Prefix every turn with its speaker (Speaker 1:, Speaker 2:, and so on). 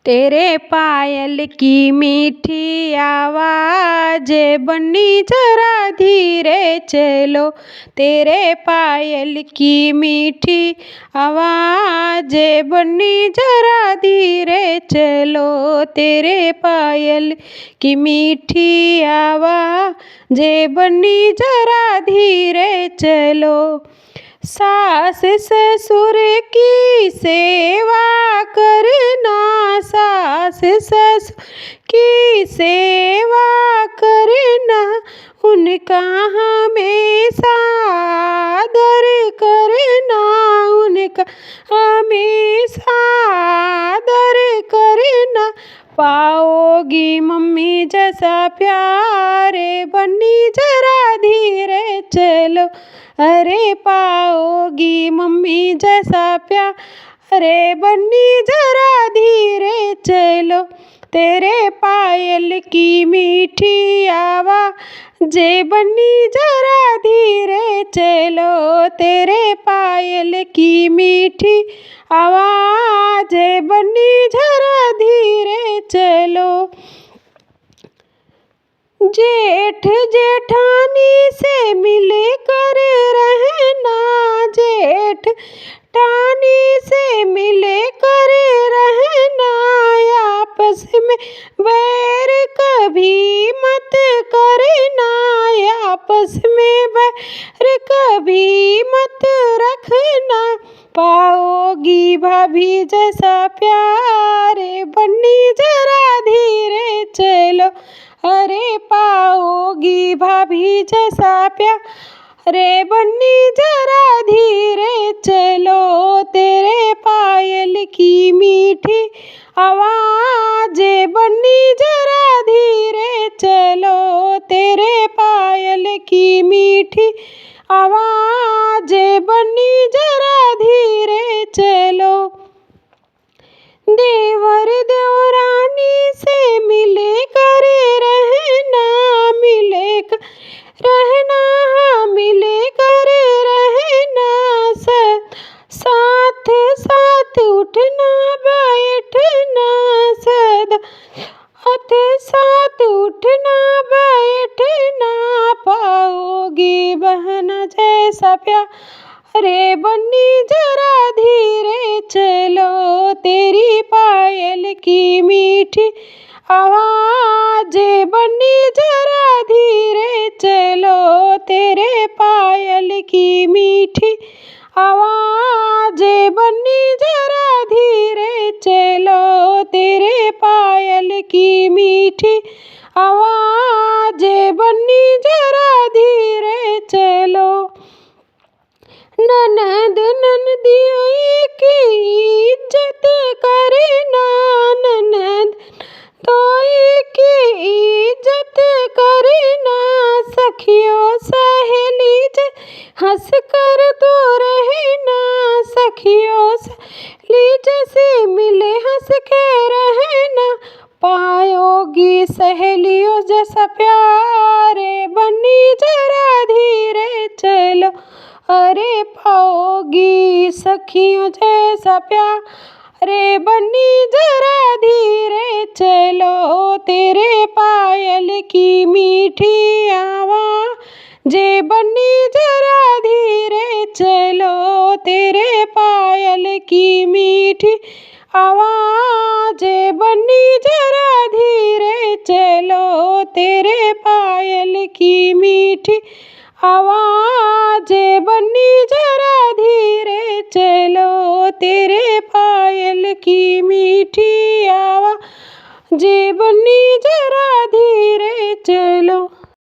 Speaker 1: तेरे पायल की मीठी आवाज़ बन्नी जरा धीरे चलो। तेरे पायल की मीठी आवाज़ बन्नी जरा धीरे चलो। तेरे पायल की मीठी आवाज़ बन्नी जरा धीरे चलो। सास ससुर की सेवा करना, सास ससुर की सेवा करना, उनका हमेशा आदर करना, उनका हमेशा आदर करना। पाओगी मम्मी जैसा प्यार बन्नी जरा धीरे चलो। अरे पाओगी मम्मी जैसा प्यार अरे बन्नी जरा धीरे चलो। तेरे पायल की मीठी आवाज़ बन्नी जरा धीरे चलो। तेरे पायल की मीठी आवाज़ बन्नी जरा धीरे चलो। जेठ जेठानी से मिले कर रहना, जेठ जेठानी से मिले कर रहना। आपस में बैर कभी मत करना, आपस में बैर कभी मत रखना। पाओगी भाभी जैसा प्यार बन्नी जरा धीरे चलो। अरे पाओगी भाभी जैसा प्यार अरे बन्नी जरा धीरे चलो। तेरे पायल की मीठी आवाज़ बन्नी जरा धीरे चलो। तेरे पायल की मीठी आवाज़ बन्नी जरा धीरे चलो। देवर देवरानी से मिले कर रहना, मिले कर रहना, मिले कर रहना। साथ साथ उठना बैठना, सदा साथ साथ उठना बैठना। पाओगी बहन जैसा प्यार अरे बन्नी जरा धीरे चलो। तेरी पायल की मीठी आवाज़ बन्नी जरा धीरे चलो। तेरे पायल की मीठी आवाज़ बन्नी जरा धीरे चलो। तेरे पायल की मीठी आवाज़ बन्नी जरा धीरे चलो। ननद ननदियों की इज्जत करना, ननद ननदोई की इज्जत करना। सखियों सहेली हंस कर तो रहना, सखियों सहेली से मिले हंस के रहना। पाओगी सहेलियों जैसा प्यार बन्नी जरा धीरे चलो। अरे पाओगी सखियों जैसा प्यार अरे बन्नी जरा धीरे चलो। तेरे पायल की मीठी आवाज़ बन्नी जरा धीरे चलो। तेरे पायल की मीठी आवाज़ बन्नी जरा धीरे चलो। तेरे पायल की मीठी आवाज़ बन्नी जरा धीरे चलो। तेरे पायल की मीठी आवाज़ बन्नी जरा धीरे चलो।